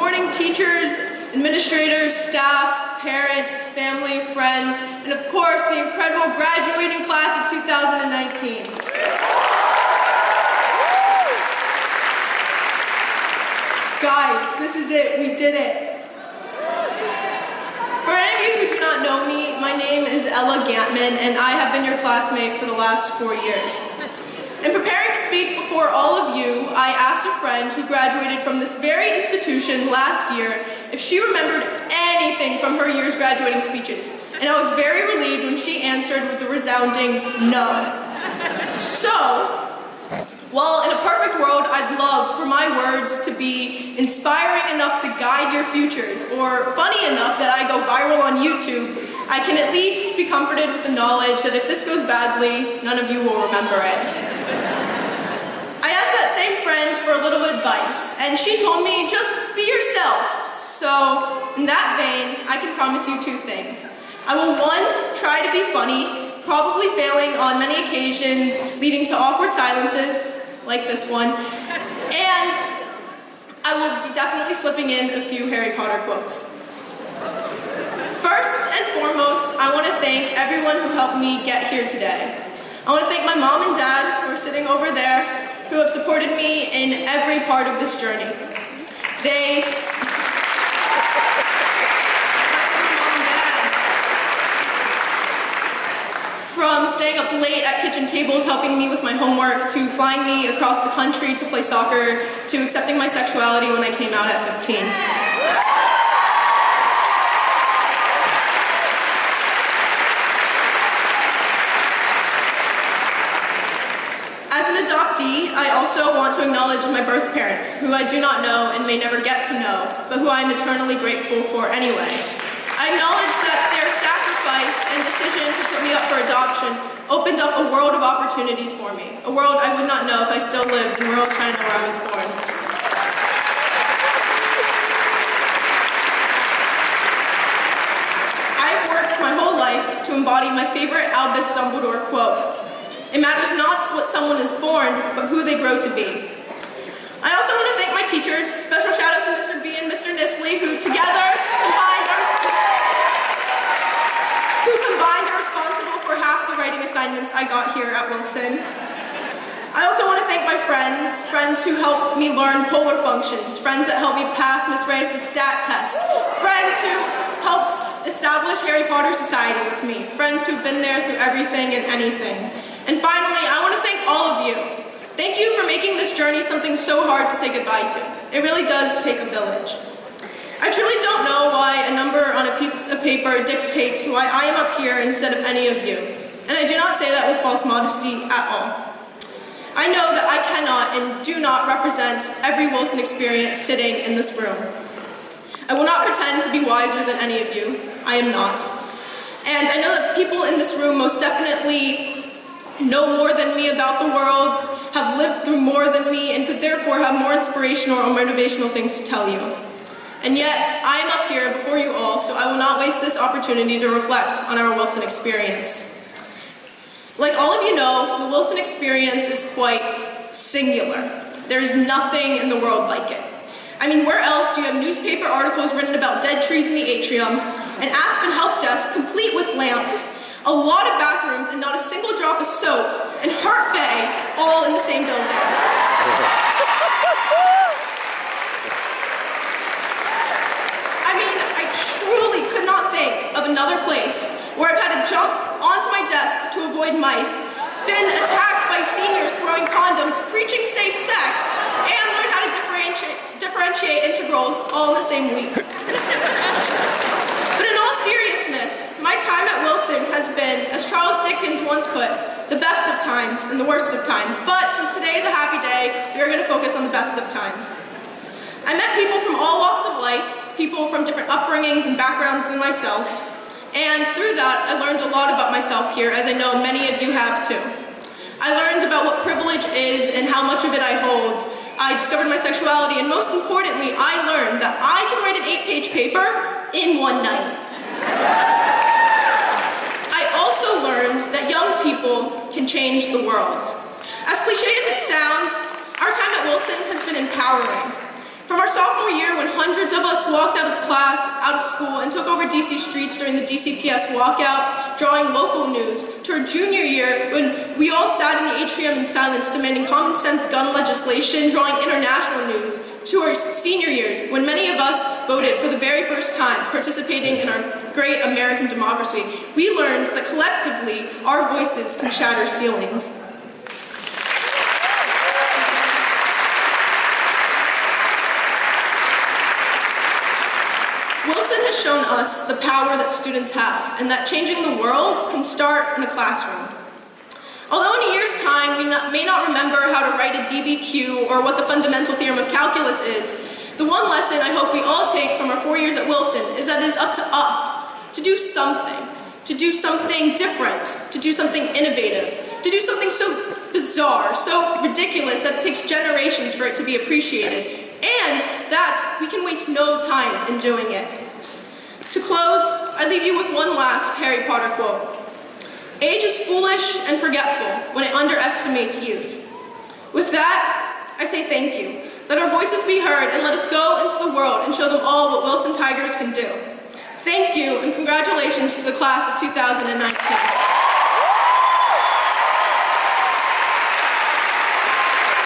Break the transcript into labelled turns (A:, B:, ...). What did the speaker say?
A: morning, teachers, administrators, staff, parents, family, friends, and of course, the incredible graduating class of 2019. Guys, this is it. We did it. For any of you who do not know me, my name is Gantman, and I have been your classmate for the last 4 years. In preparing to speak before all of you, I asked a friend who graduated from this very institution last year if she remembered anything from her year's graduating speeches, and I was very relieved when she answered with a resounding no. So, well, in a perfect world, I'd love for my words to be inspiring enough to guide your futures, or funny enough that I go viral on YouTube. I can at least be comforted with the knowledge that if this goes badly, none of you will remember it. I asked that same friend for a little advice, and she told me, just be yourself. So, in that vein, I can promise you 2 things. I will, 1, try to be funny, probably failing on many occasions, leading to awkward silences, like this one, and I will be definitely slipping in a few Harry Potter quotes. First and foremost, I want to thank everyone who helped me get here today. I want to thank my mom and dad, who are sitting over there, who have supported me in every part of this journey. From staying up late at kitchen tables helping me with my homework, to flying me across the country to play soccer, to accepting my sexuality when I came out at 15. As an adoptee, I also want to acknowledge my birth parents, who I do not know and may never get to know, but who I am eternally grateful for anyway. I acknowledge that their sacrifice and decision to put me up for adoption opened up a world of opportunities for me, a world I would not know if I still lived in rural China where I was born. I've worked my whole life to embody my favorite Albus Dumbledore quote: "It matters not what someone is born, but who they grow to be." I also want to thank my teachers. Special shout out to Mr. B and Mr. Nisley, who together combined are responsible for half the writing assignments I got here at Wilson. I also want to thank my friends who helped me learn polar functions, friends that helped me pass Miss Reyes' stat test, friends who helped establish Harry Potter Society with me, friends who've been there through everything and anything. And finally, I want to thank all of you. Thank you for making this journey something so hard to say goodbye to. It really does take a village. I truly don't know why a number on a piece of paper dictates why I am up here instead of any of you. And I do not say that with false modesty at all. I know that I cannot and do not represent every Wilson experience sitting in this room. I will not pretend to be wiser than any of you. I am not. And I know that people in this room most definitely know more than me about the world, have lived through more than me, and could therefore have more inspirational or motivational things to tell you. And yet, I am up here before you all, so I will not waste this opportunity to reflect on our Wilson experience. Like all of you know, the Wilson experience is quite singular. There is nothing in the world like it. I mean, where else do you have newspaper articles written about dead trees in the atrium, an Aspen help desk complete with lamp, a lot of bathrooms and not a single drop of soap, and Hart Bay all in the same building? Truly could not think of another place where I've had to jump onto my desk to avoid mice, been attacked by seniors throwing condoms, preaching safe sex, and learned how to differentiate integrals all in the same week. But in all seriousness, my time at Wilson has been, as Charles Dickens once put, the best of times and the worst of times. But since today is a happy day, we are going to focus on the best of times. I met people from all walks of life, people from different upbringings and backgrounds than myself, and through that, I learned a lot about myself here, as I know many of you have too. I learned about what privilege is and how much of it I hold. I discovered my sexuality, and most importantly, I learned that I can write an 8-page paper in one night. I also learned that young people can change the world. As cliche as it sounds, our time at Wilson has been empowering. From our sophomore year, when hundreds of us walked out of class, out of school, and took over DC streets during the DCPS walkout, drawing local news, to our junior year, when we all sat in the atrium in silence, demanding common sense gun legislation, drawing international news, to our senior years, when many of us voted for the very first time, participating in our great American democracy, we learned that collectively, our voices can shatter ceilings. Wilson has shown us the power that students have, and that changing the world can start in a classroom. Although in a year's time we may not remember how to write a DBQ or what the fundamental theorem of calculus is, the one lesson I hope we all take from our 4 years at Wilson is that it is up to us to do something different, to do something innovative, to do something so bizarre, so ridiculous that it takes generations for it to be appreciated, and that we can waste no time in doing it. To close, I leave you with one last Harry Potter quote. Age is foolish and forgetful when it underestimates youth. With that, I say thank you. Let our voices be heard and let us go into the world and show them all what Wilson Tigers can do. Thank you and congratulations to the class of 2019.